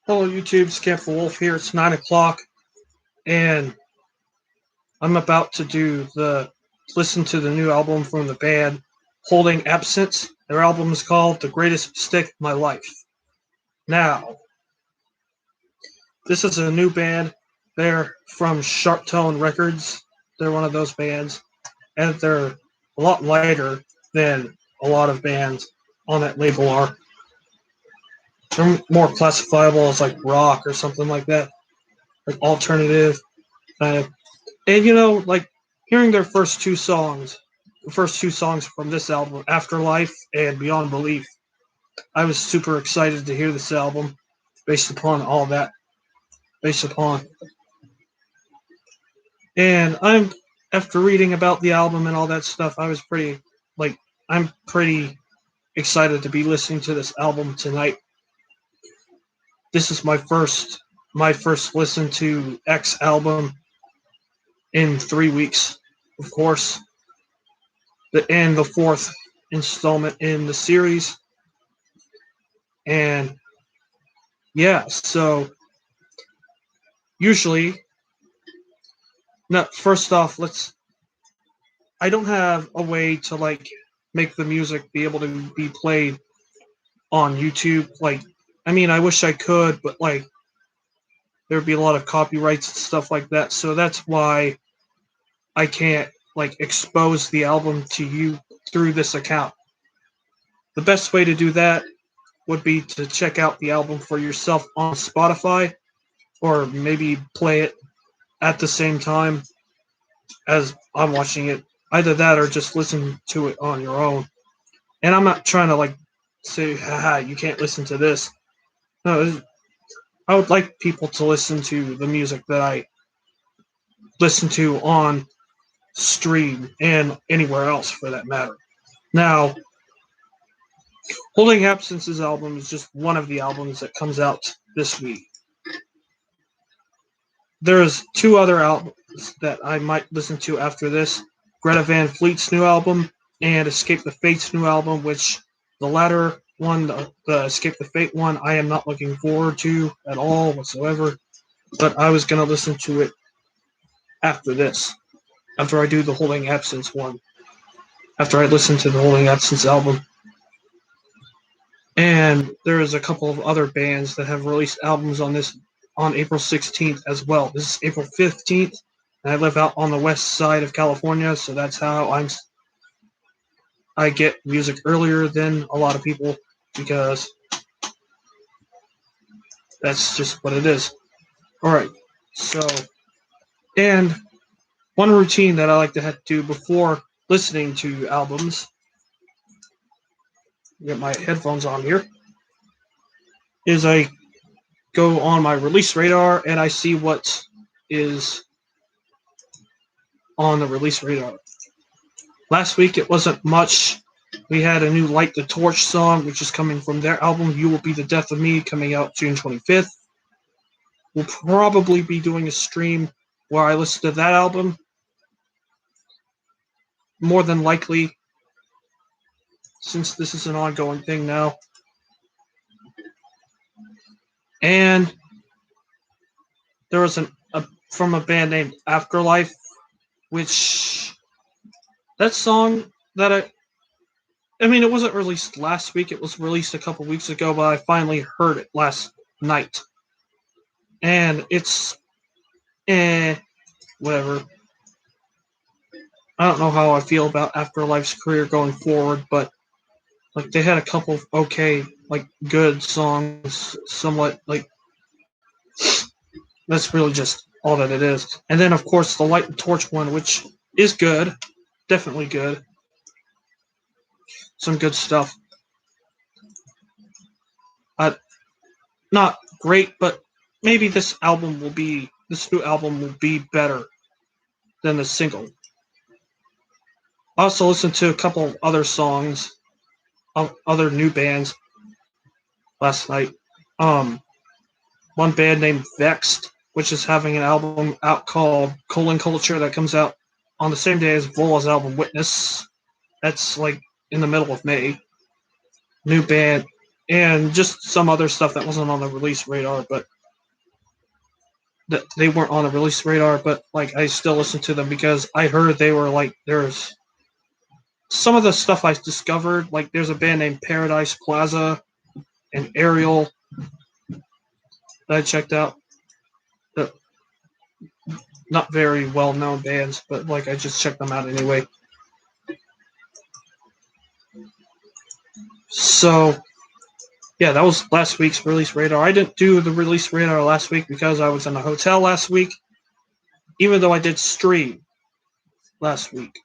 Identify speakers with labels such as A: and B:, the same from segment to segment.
A: Hello, YouTube. It's Camper Wolf here. It's 9 o'clock, and I'm about to listen to the new album from the band Holding Absence. Their album is called The Greatest Mistake of My Life. Now, this is a new band. They're from Sharp Tone Records. They're one of those bands, and they're a lot lighter than a lot of bands on that label are. They're more classifiable as like rock or something like that, like alternative kind of. And like hearing their the first two songs from this album, Afterlife and Beyond Belief, I was super excited to hear this album based upon all that, based upon. And after reading about the album and all that stuff, I'm pretty excited to be listening to this album tonight. This is my first listen to X album in 3 weeks, of course. And the fourth installment in the series. And yeah, so usually, no, first off, I don't have a way to make the music be able to be played on YouTube. I wish I could, but there'd be a lot of copyrights and stuff like that. So that's why I can't expose the album to you through this account. The best way to do that would be to check out the album for yourself on Spotify, or maybe play it at the same time as I'm watching it. Either that or just listen to it on your own. And I'm not trying to say, haha, you can't listen to this. No, I would like people to listen to the music that I listen to on stream and anywhere else for that matter. Now, Holding Absence's album is just one of the albums that comes out this week. There's two other albums that I might listen to after this. Greta Van Fleet's new album and Escape the Fate's new album, which the latter one, the Escape the Fate one, I am not looking forward to at all whatsoever. But I was going to listen to it after this, after I do the Holding Absence one, after I listen to the Holding Absence album. And there's a couple of other bands that have released albums on April 16th as well. This is April 15th, and I live out on the west side of California, so that's how I get music earlier than a lot of people, because that's just what it is. Alright, so, and one routine that I like to do before listening to albums, get my headphones on here, is I go on my release radar and I see what is on the release radar. Last week it wasn't much. We had a new Light the Torch song, which is coming from their album You Will Be the Death of Me, coming out June 25th. We'll probably be doing a stream where I listen to that album. More than likely, since this is an ongoing thing now. And there was from a band named Afterlife, which that song that it wasn't released last week. It was released a couple weeks ago, but I finally heard it last night. And it's whatever. I don't know how I feel about Afterlife's career going forward, but they had a couple of okay, good songs, somewhat that's really just all that it is. And then of course the Light and Torch one, which is good, definitely good. Some good stuff. Not great, but maybe this new album will be better than the single. I also listened to a couple of other songs of other new bands last night. One band named Vexed, which is having an album out called Colon Culture that comes out on the same day as Vola's album Witness. That's in the middle of May. New band. and just some other stuff that wasn't on the release radar, but that they weren't on the release radar, but like I still listened to them because I heard they were like there's some of the stuff I discovered, like there's a band named Paradise Plaza and Ariel that I checked out. That not very well known bands, but like I just checked them out anyway. So yeah, that was last week's release radar. I didn't do the release radar last week because I was in a hotel last week, even though I did stream last week.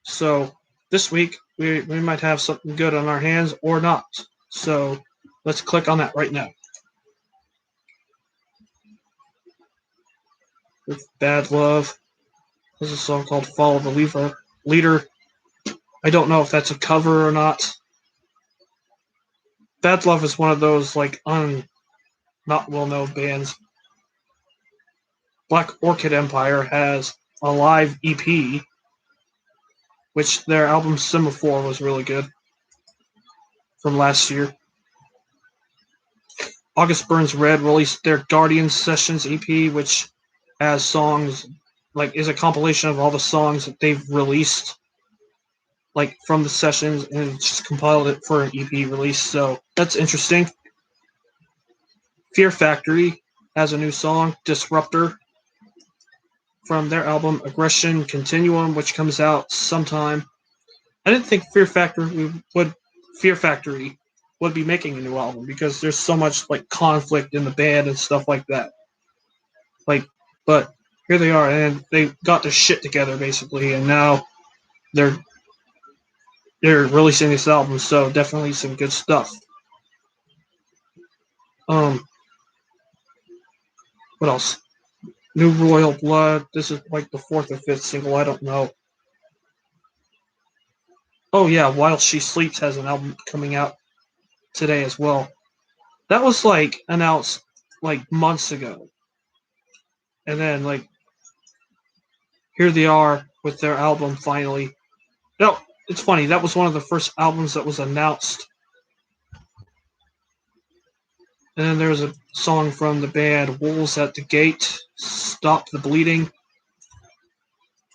A: So this week we might have something good on our hands or not. So let's click on that right now. With Bad Love. There's a song called Follow the Leader. I don't know if that's a cover or not. Bad Love is one of those like not well known bands. Black Orchid Empire has a live EP, which their album Semaphore was really good from last year. August Burns Red released their Guardian Sessions EP, which has songs like is a compilation of all the songs that they've released like from the sessions and just compiled it for an EP release. So that's interesting. Fear Factory has a new song, Disruptor, from their album Aggression Continuum, which comes out sometime. I didn't think Fear Factory would be making a new album because there's so much like conflict in the band and stuff like that. Like, but here they are, and they got their shit together basically, and now they're releasing this album. So definitely some good stuff. Um, what else? New Royal Blood. This is like the fourth or fifth single. I don't know. Oh yeah, While She Sleeps has an album coming out today as well. That was like announced like months ago, and then like here they are with their album finally. No, it's funny. That was one of the first albums that was announced. And then there's a song from the band Wolves at the Gate, Stop the Bleeding. I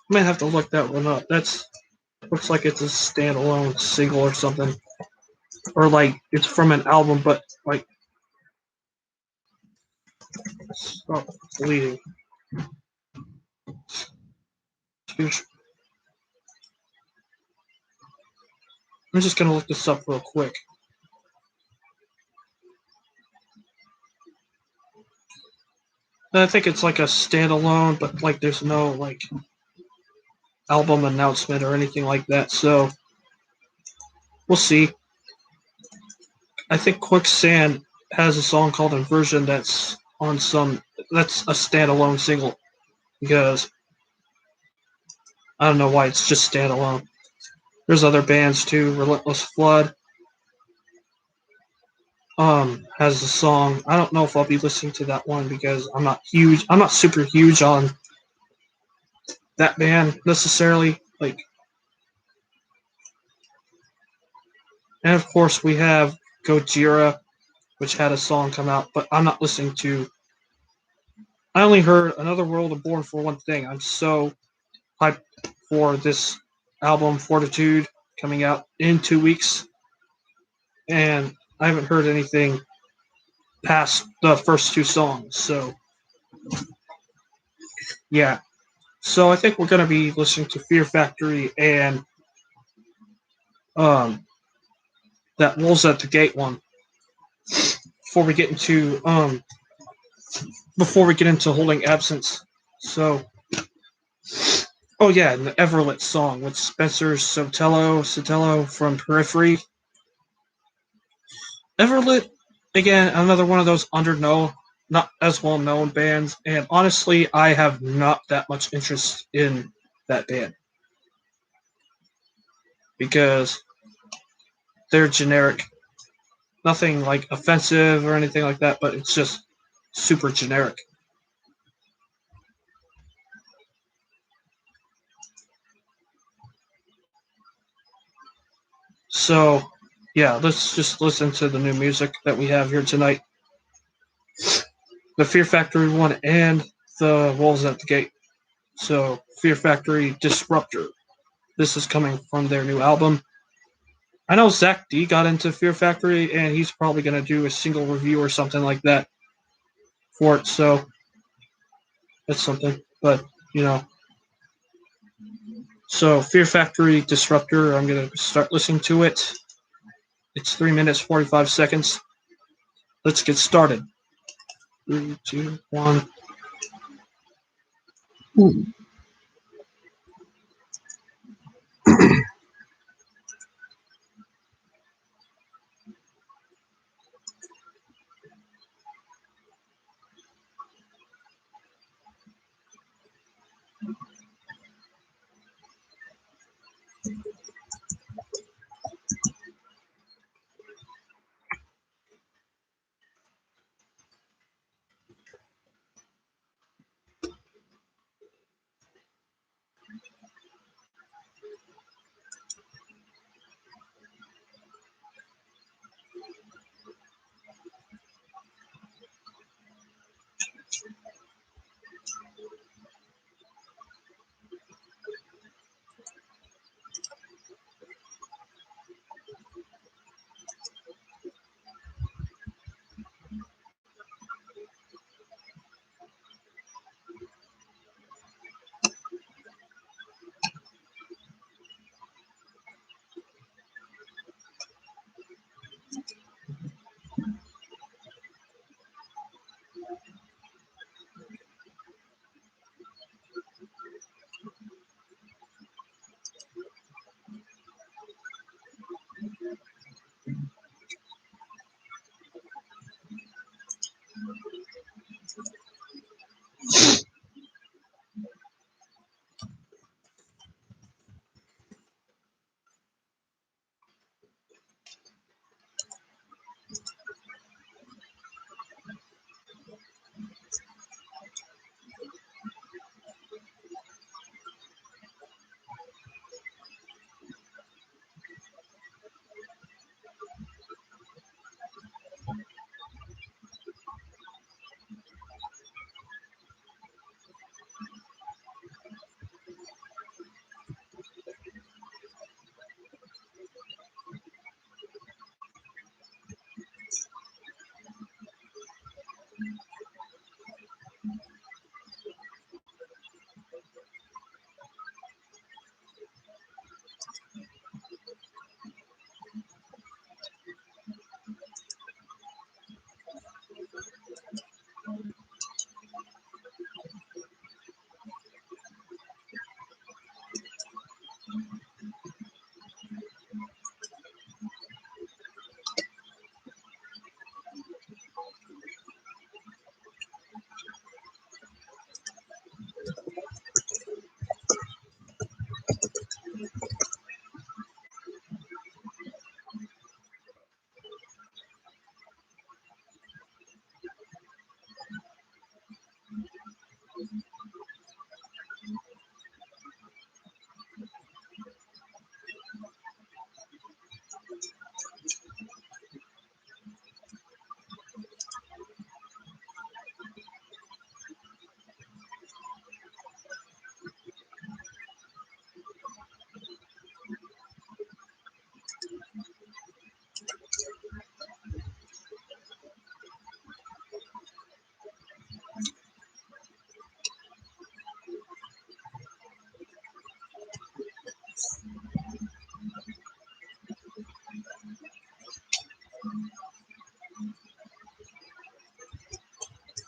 A: might have to look that one up. That's looks like it's a standalone single or something. Or like it's from an album, but like Stop the Bleeding. I'm just gonna look this up real quick. I think it's like a standalone, but like there's no like album announcement or anything like that. So we'll see. I think Quicksand has a song called Inversion that's a standalone single because I don't know why it's just standalone. There's other bands too. Relentless Flood has a song. I don't know if I'll be listening to that one because I'm not super huge on that band necessarily. Like, and of course we have Gojira, which had a song come out, but I'm not listening to. I only heard Another World of Born for One Thing. I'm so hyped for this album Fortitude coming out in 2 weeks, and I haven't heard anything past the first two songs. So yeah, so I think we're gonna be listening to Fear Factory and um, that Wolves at the Gate one before we get into Holding Absence. So oh yeah, and the Everlit song with Spencer Sotelo from Periphery. Everlit, again, another one of those not as well known bands, and honestly, I have not that much interest in that band because they're generic. Nothing like offensive or anything like that, but it's just super generic. So yeah, let's just listen to the new music that we have here tonight. The Fear Factory one and the Wolves at the Gate. So, Fear Factory Disruptor. This is coming from their new album. I know Zach D got into Fear Factory, and he's probably going to do a single review or something like that for it. So, that's something. But, you know, so Fear Factory Disruptor, I'm going to start listening to it. It's 3 minutes, 45 seconds. Let's get started. 3, 2, 1.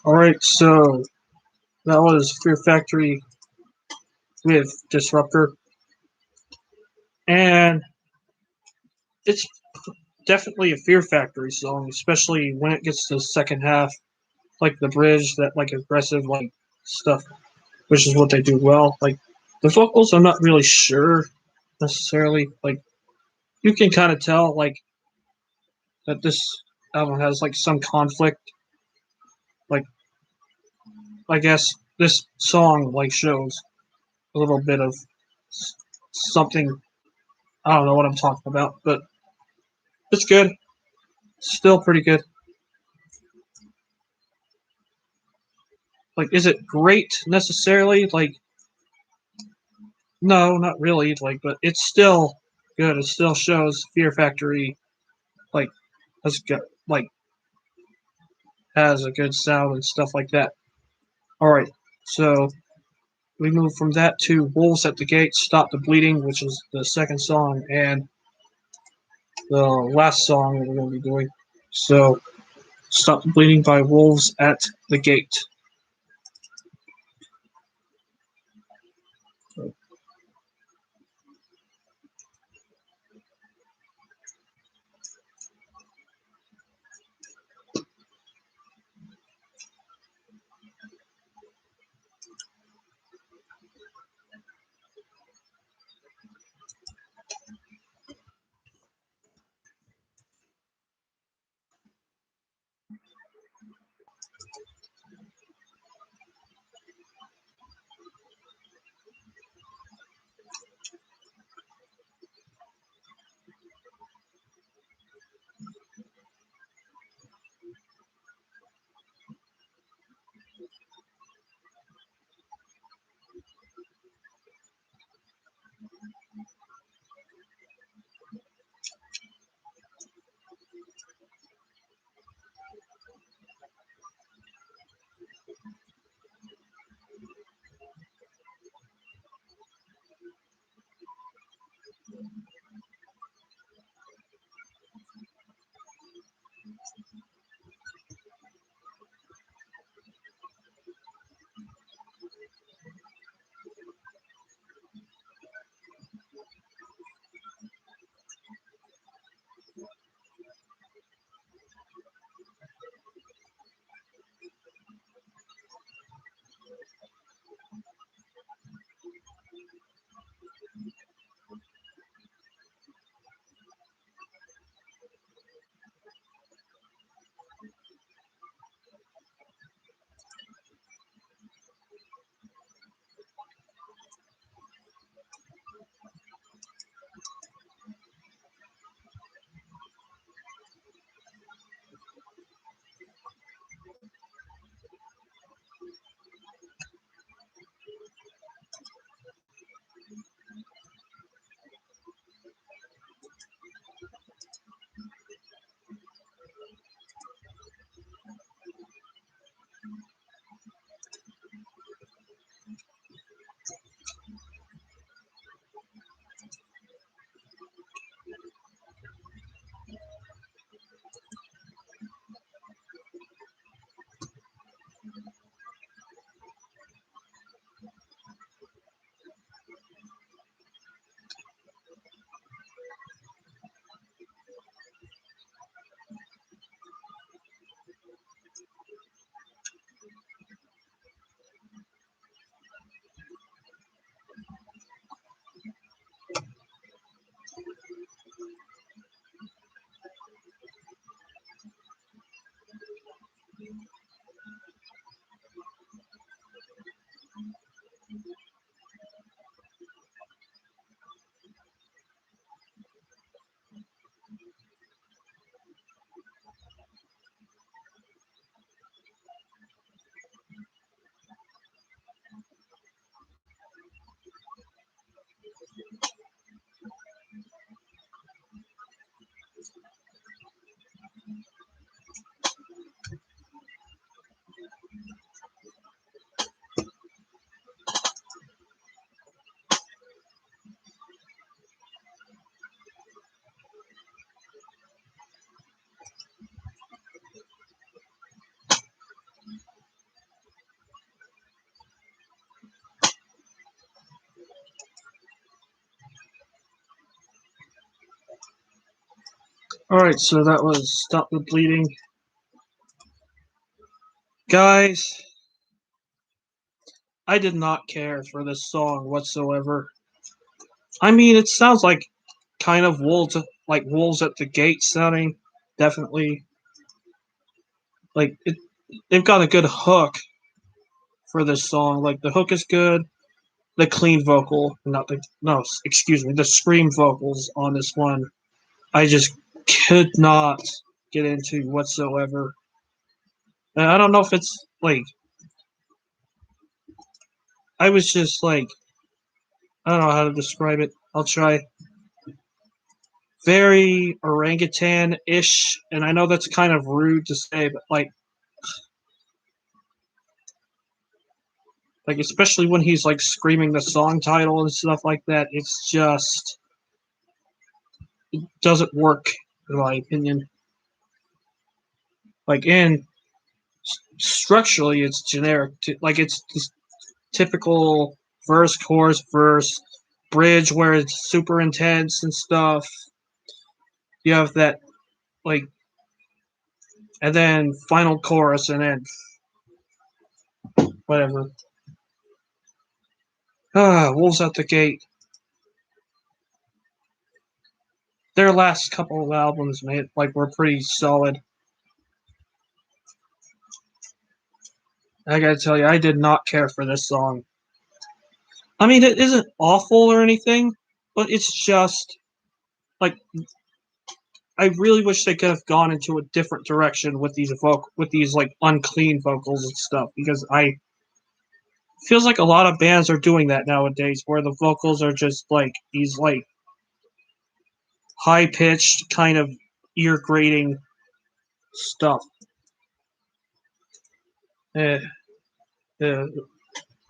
A: All right, so that was Fear Factory with Disruptor, and it's definitely a Fear Factory song, especially when it gets to the second half, like the bridge, that like aggressive like stuff, which is what they do well. Like the vocals, I'm not really sure necessarily. Like you can kind of tell like that this album has like some conflict. Like I guess this song like shows a little bit of something. I don't know what I'm talking about, but It's good. Still pretty good. Like, is it great necessarily? Like, no, not really. Like, but it's still good. It still shows Fear Factory like has got like has a good sound and stuff like that. All right, so we move from that to Wolves at the Gate, Stop the Bleeding, which is the second song and the last song that we're going to be doing. So, Stop the Bleeding by Wolves at the Gate. All right, so that was Stop the Bleeding. Guys, I did not care for this song whatsoever. I mean, it sounds like kind of wolves at the gate sounding. Definitely, like they've got a good hook for this song. Like the hook is good. The clean vocal, not the no, excuse me, the scream vocals on this one. I just could not get into whatsoever. And I don't know if it's like I was just like I don't know how to describe it. I'll try. Very orangutan-ish, and I know that's kind of rude to say, but like especially when he's like screaming the song title and stuff like that, it's just it doesn't work in my opinion. Like in structurally, it's generic. Like it's just typical verse, chorus, verse, bridge where it's super intense and stuff. You have that like, and then final chorus, and then whatever. Wolves at the Gate. Their last couple of albums, made like were pretty solid. I gotta tell you, I did not care for this song. I mean, it isn't awful or anything, but it's just like I really wish they could have gone into a different direction with these like unclean vocals and stuff because I feels like a lot of bands are doing that nowadays where the vocals are just like these like high pitched kind of ear grating stuff. Eh, eh,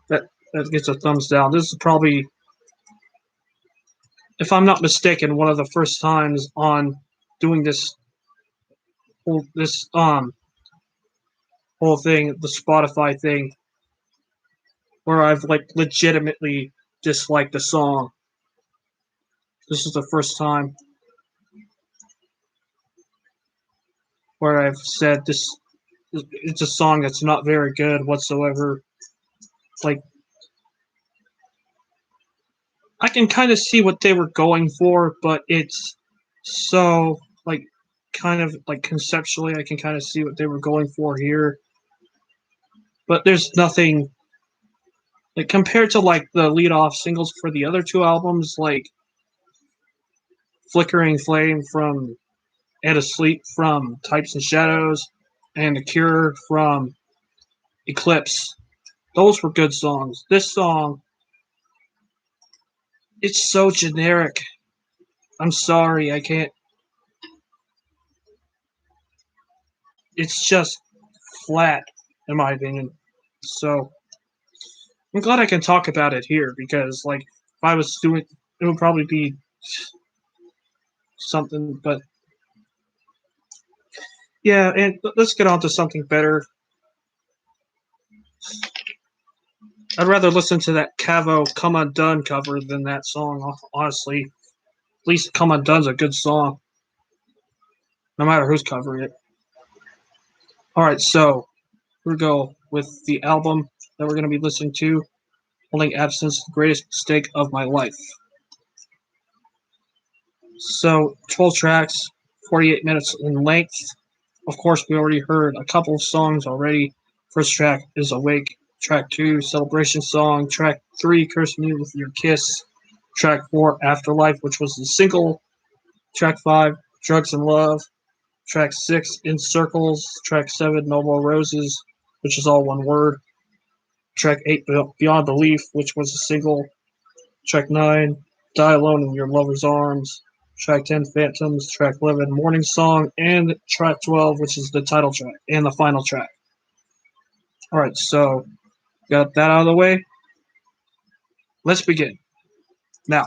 A: that that gets a thumbs down. This is probably, if I'm not mistaken, one of the first times on doing this whole thing, the Spotify thing, where I've like legitimately disliked the song. This is the first time where I've said this. It's a song that's not very good whatsoever. Like I can kind of see what they were going for, but it's so like kind of like conceptually, I can kind of see what they were going for here. But there's nothing like compared to like the lead off singles for the other two albums, like Flickering Flame from and Asleep from Types and Shadows and The Cure from Eclipse. Those were good songs. This song, it's so generic. I'm sorry, I can't. It's just flat, in my opinion. So I'm glad I can talk about it here because, like, if I was doing, it would probably be something. But yeah, and let's get on to something better. I'd rather listen to that Cavo "Come Undone" cover than that song. Honestly, at least "Come Undone's" a good song, no matter who's covering it. All right, so we go with the album that we're going to be listening to, "Holding Absence: The Greatest Mistake of My Life." So 12 tracks, 48 minutes in length. Of course, we already heard a couple of songs already. First track is "Awake." Track 2, "Celebration Song." Track 3, "Curse Me With Your Kiss." Track 4, "Afterlife," which was the single. Track 5, "Drugs and Love." Track 6, "In Circles." Track 7, "No More Roses," which is all one word. Track 8, "Beyond Belief," which was a single. Track 9, "Die Alone in Your Lover's Arms." Track 10, "Phantoms." Track 11, "Morning Song." And track 12, which is the title track and the final track. All right, so got that out of the way. Let's begin. Now,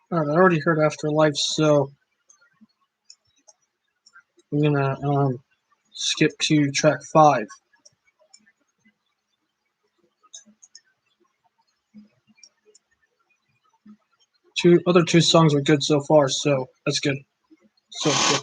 A: Alright, I already heard Afterlife, so I'm gonna skip to track 5. Other two songs are good so far, so that's good. So good.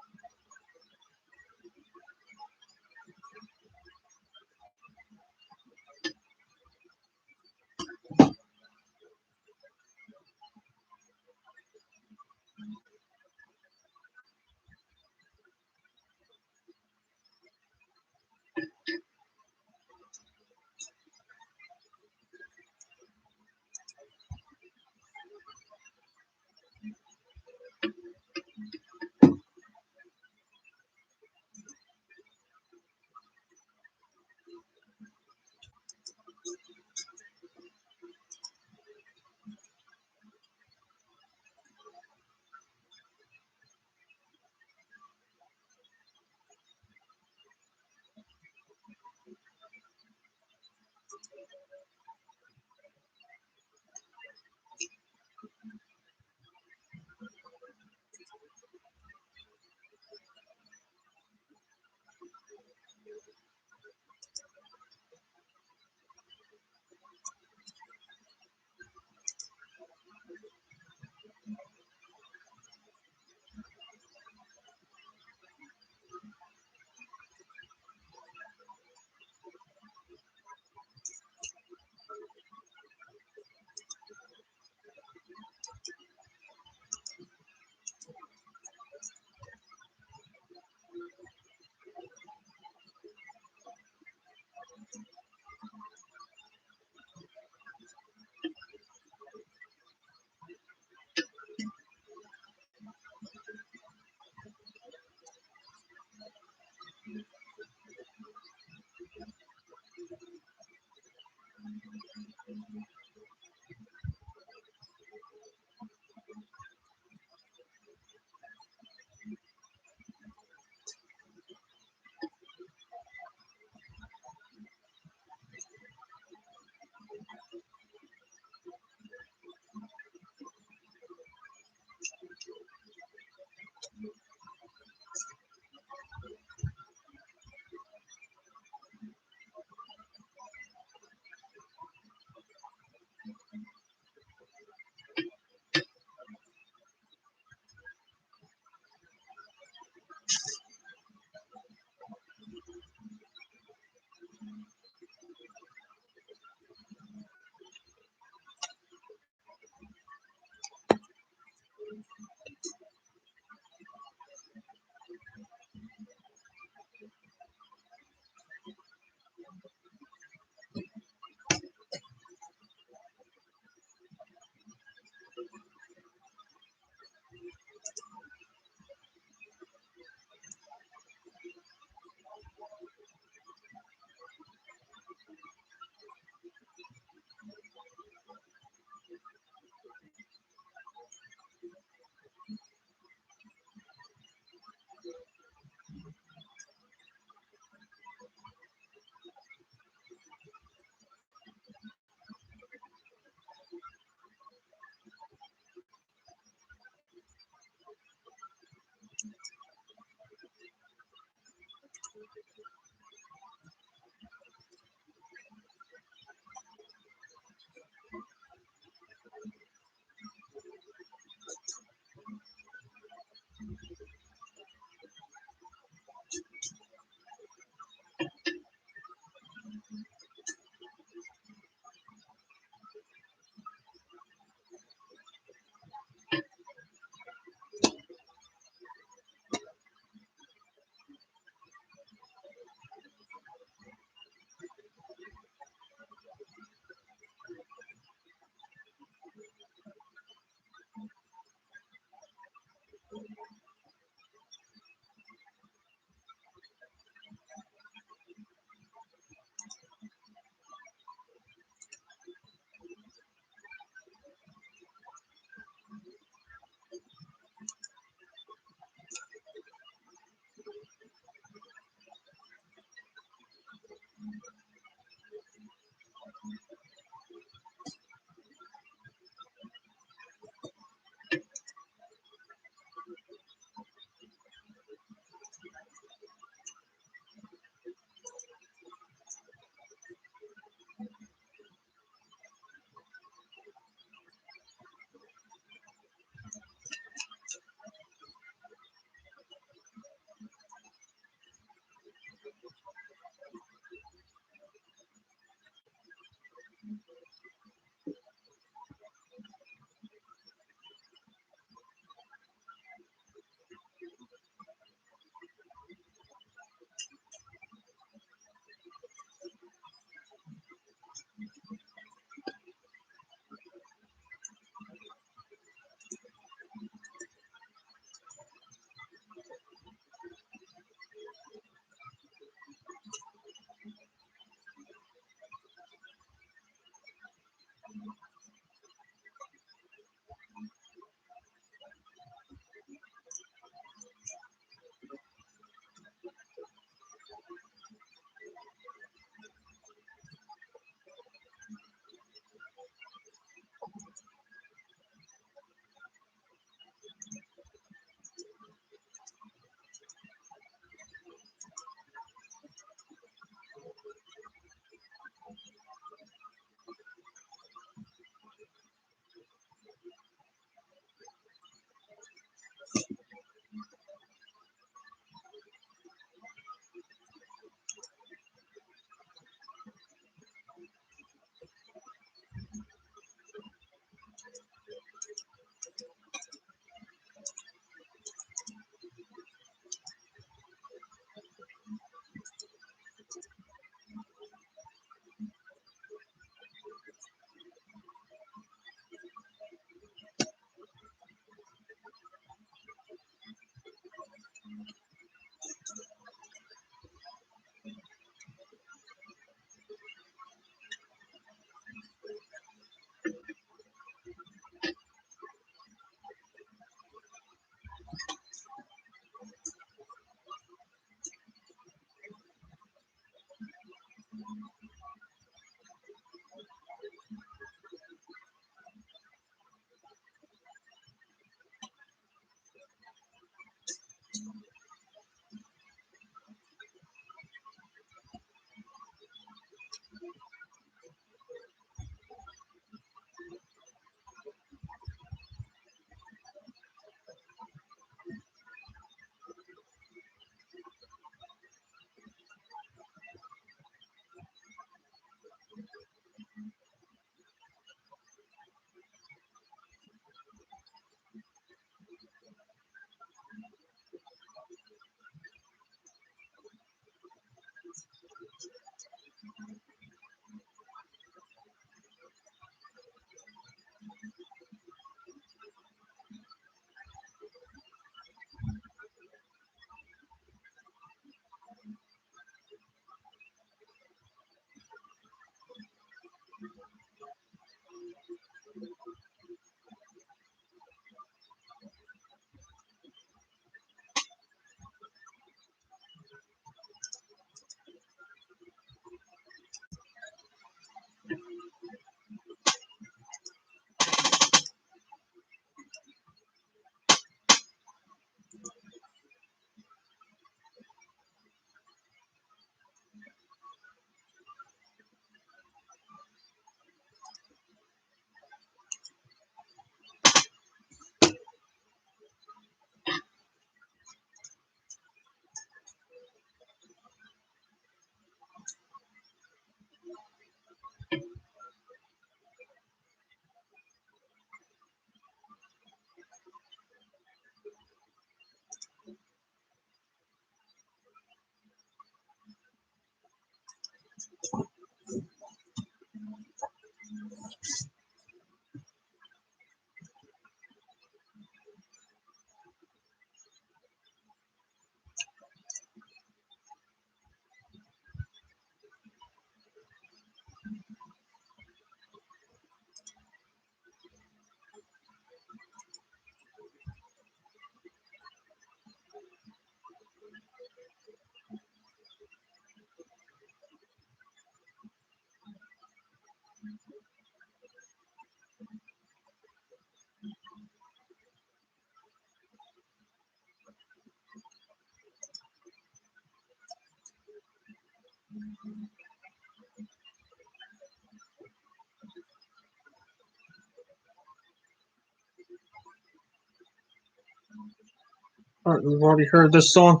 A: All right, we've already heard this song,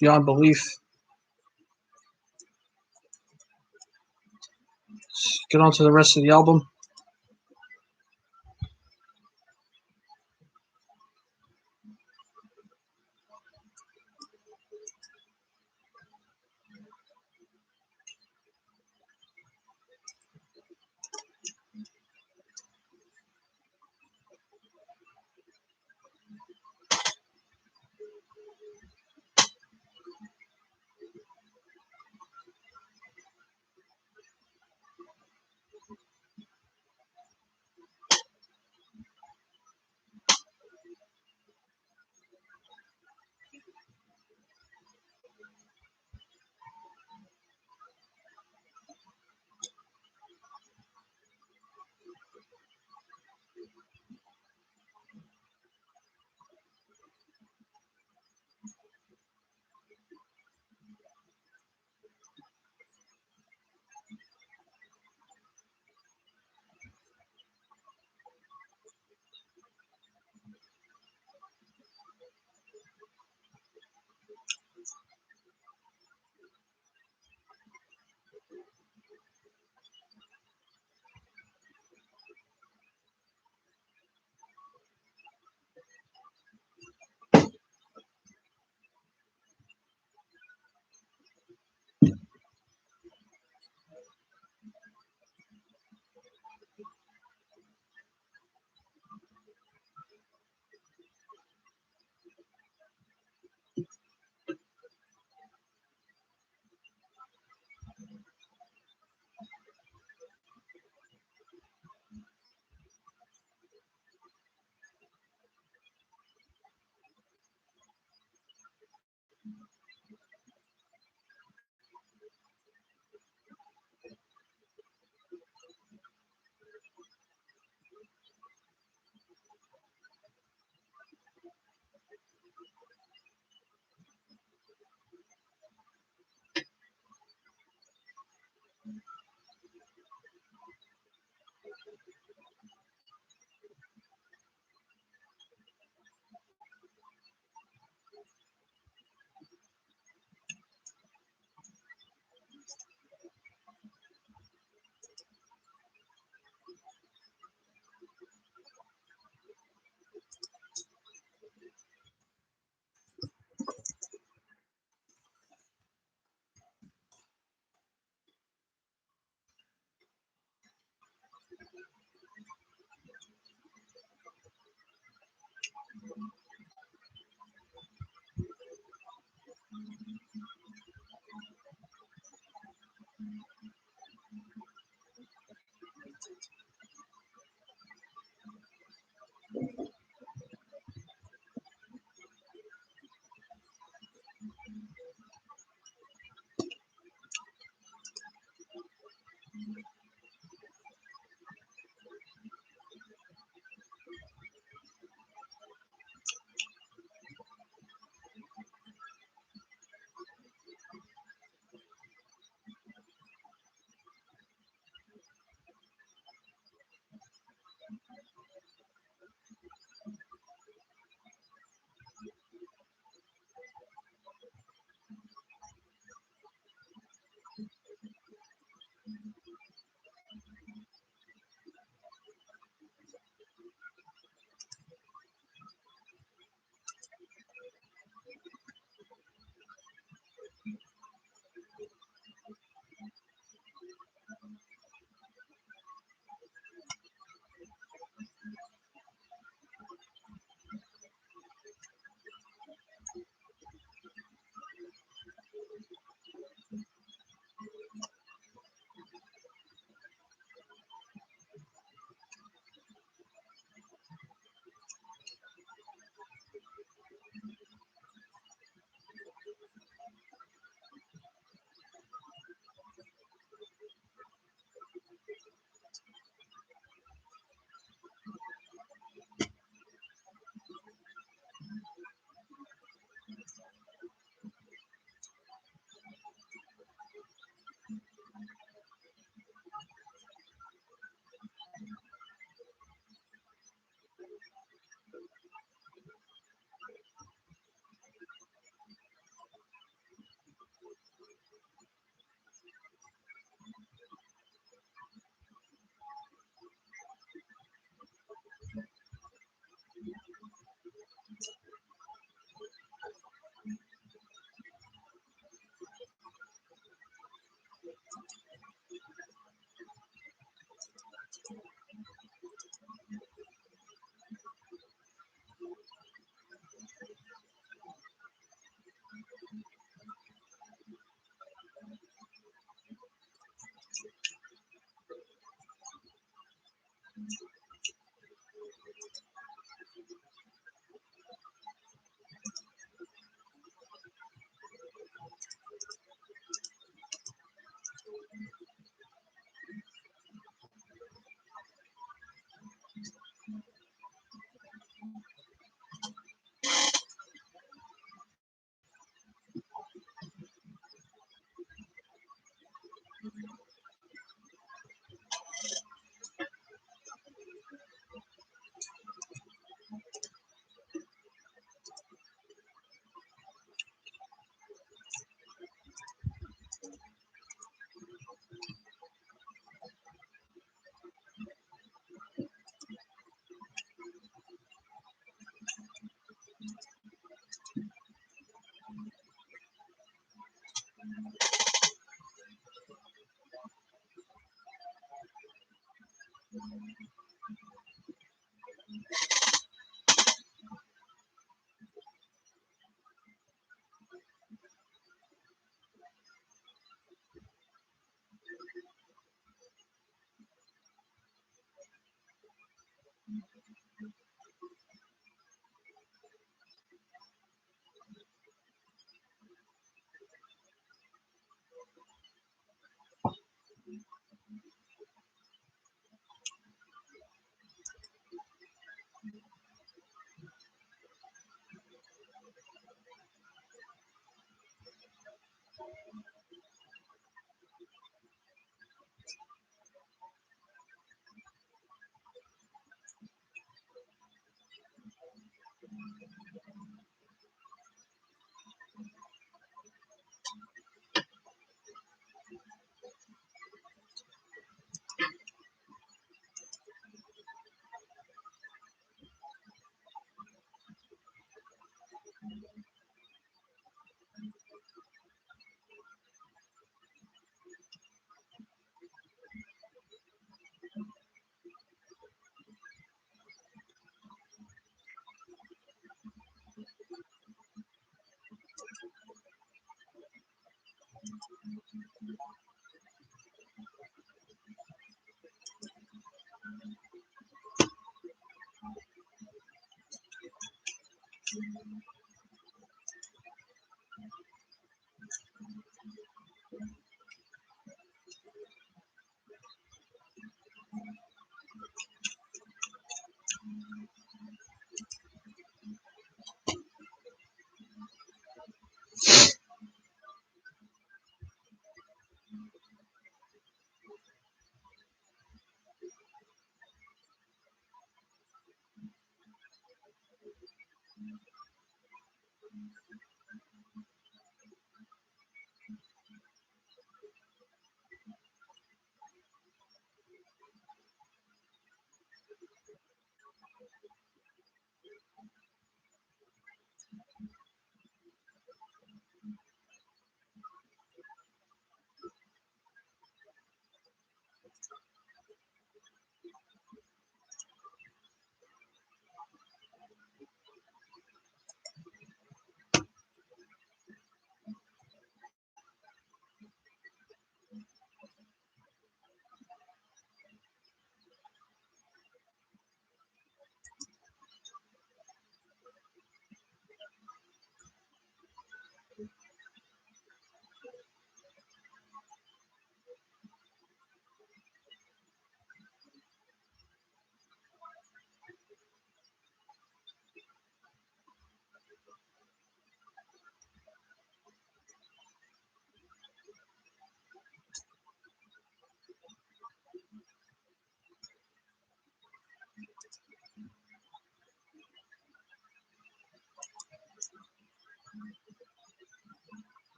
A: Beyond Belief. Let's get on to the rest of the album.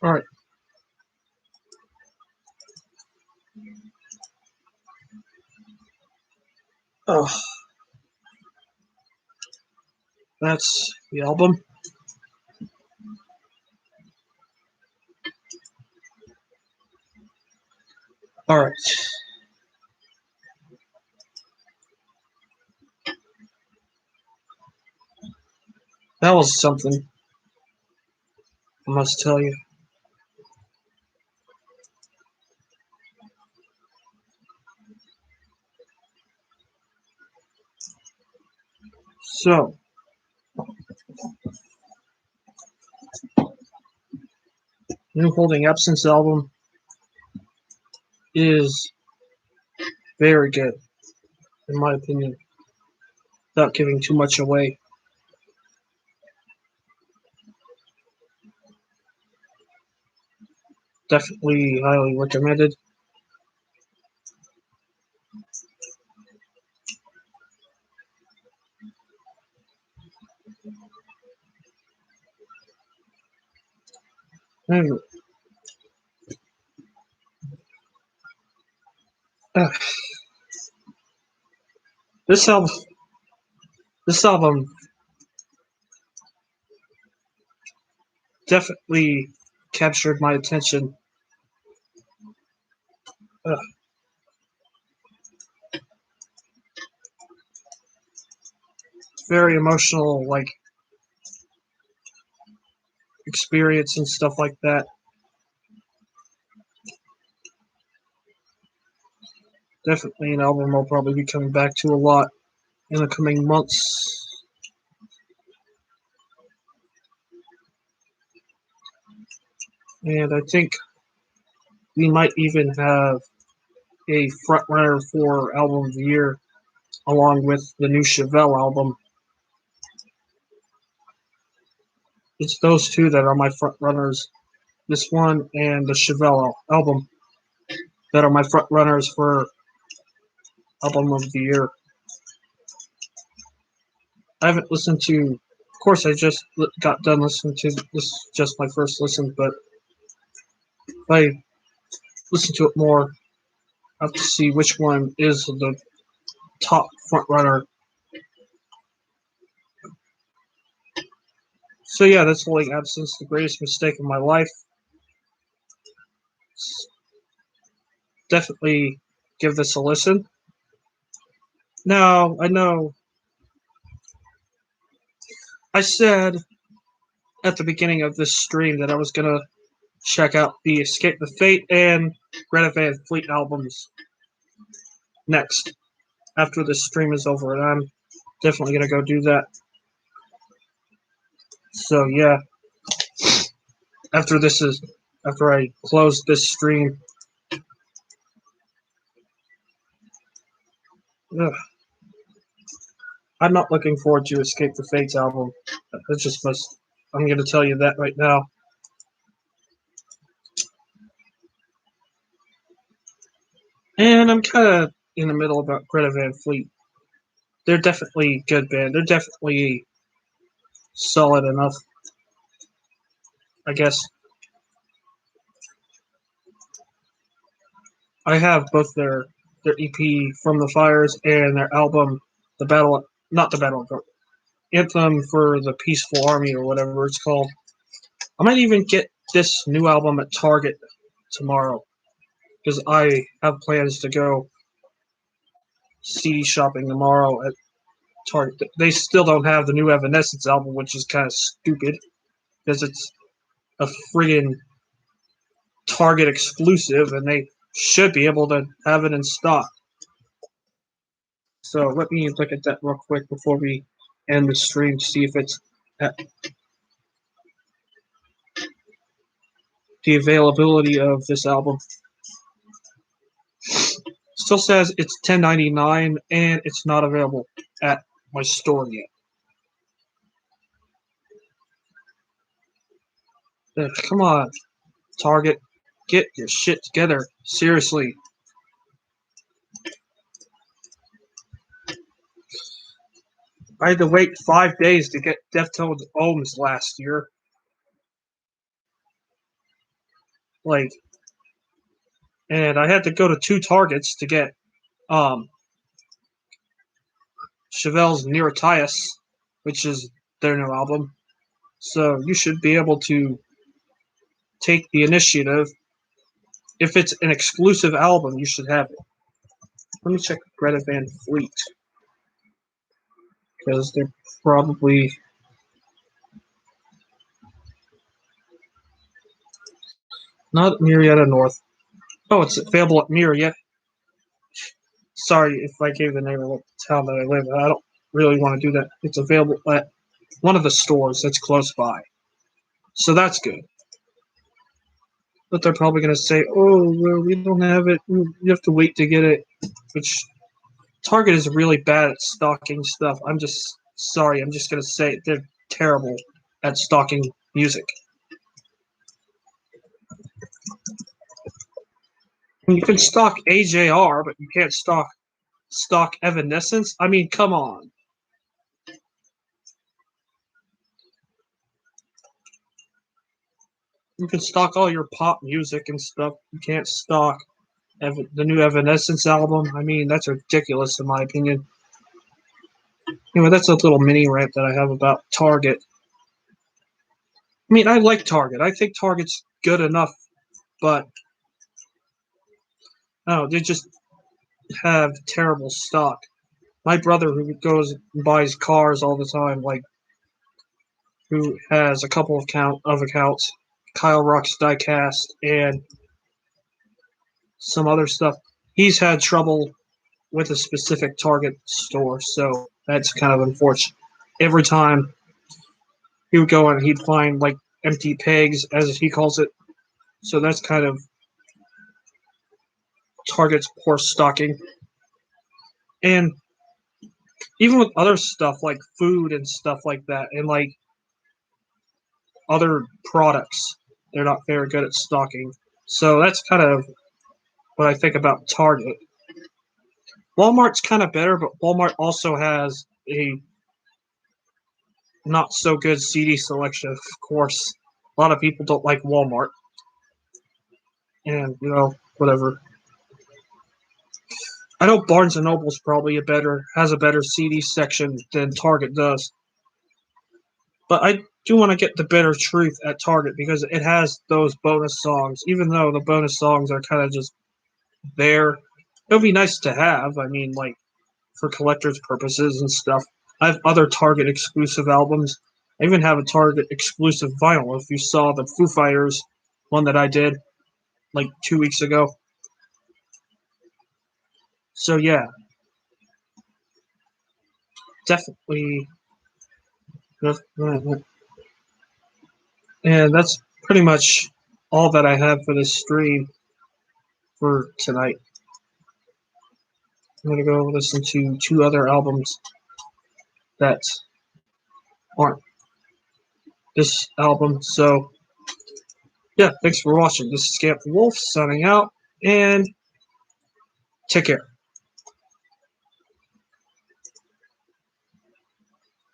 A: Alright. Oh, that's the album. Alright. That was something, I must tell you. So, New Holding Absence album is very good, in my opinion, without giving too much away. Definitely highly recommended. And, uh, this album, this album definitely captured my attention. Uh, Very emotional, like experience and stuff like that. Definitely an album I'll probably be coming back to a lot in the coming months. And I think we might even have a frontrunner for album of the year, along with the new Chevelle album. It's those two that are my frontrunners. This one and the Chevelle album that are my frontrunners for album of the year. I haven't listened to. Of course, I just got done listening to this. Is just my first listen, but if I listen to it more, I have to see which one is the top frontrunner. So yeah, that's Holding Absence, the greatest mistake of my life. Definitely give this a listen. Now, I know I said at the beginning of this stream that I was gonna check out the Escape the Fate and Greta Van Fleet albums next after this stream is over, and I'm definitely gonna go do that. So yeah, after I close this stream, ugh, I'm not looking forward to Escape the Fate's album. That just must. I'm gonna tell you that right now. And I'm kind of in the middle about Greta Van Fleet. They're definitely a good band. They're definitely solid enough, I guess. I have both their EP From the Fires and their album, the Battle, not the Battle, Anthem for the Peaceful Army or whatever it's called. I might even get this new album at Target tomorrow because I have plans to go CD shopping tomorrow at Target. They still don't have the new Evanescence album, which is kind of stupid because it's a friggin' Target exclusive, and they should be able to have it in stock. So let me look at that real quick before we end the stream to see if it's at the availability of this album. Still says it's $10.99 and it's not available at my store yet. Come on, Target, get your shit together. Seriously. I had to wait 5 days to get Deftones Ohms last year. Like, and I had to go to 2 Targets to get Chevelle's Neuritias, which is their new album. So you should be able to take the initiative. If it's an exclusive album, you should have it. Let me check Greta Van Fleet, because they're probably not Murrieta North. Oh, it's available at Murrieta. Sorry if I gave the name of the town that I live in. I don't really want to do that. It's available at one of the stores that's close by. So that's good. But they're probably going to say, oh, well, we don't have it. You have to wait to get it. Which Target is really bad at stocking stuff. I'm just sorry. I'm just going to say it. They're terrible at stocking music. You can stock AJR, but you can't stock Evanescence. I mean, come on. You can stock all your pop music and stuff. You can't stock the new Evanescence album. I mean, that's ridiculous in my opinion. Anyway, that's a little mini rant that I have about Target. I mean, I like Target. I think Target's good enough, but no, they just have terrible stock. My brother, who goes and buys cars all the time, like who has a couple of accounts, Kyle Rocks Diecast, and some other stuff. He's had trouble with a specific Target store, so that's kind of unfortunate. Every time he would go and he'd find like empty pegs, as he calls it. So that's kind of Target's poor stocking. And even with other stuff like food and stuff like that, and like other products, they're not very good at stocking. So that's kind of what I think about Target. Walmart's kind of better, but Walmart also has a not so good CD selection, of course. A lot of people don't like Walmart. And, whatever. I know Barnes & Noble's probably has a better CD section than Target does. But I do want to get the Bitter Truth at Target because it has those bonus songs, even though the bonus songs are kind of just there. It would be nice to have, I mean, like, for collector's purposes and stuff. I have other Target exclusive albums. I even have a Target exclusive vinyl. If you saw the Foo Fighters one that I did like 2 weeks ago. So yeah, definitely. And that's pretty much all that I have for this stream for tonight. I'm gonna go listen to 2 other albums that aren't this album. So yeah, thanks for watching. This is Scamp Wolf signing out, and take care.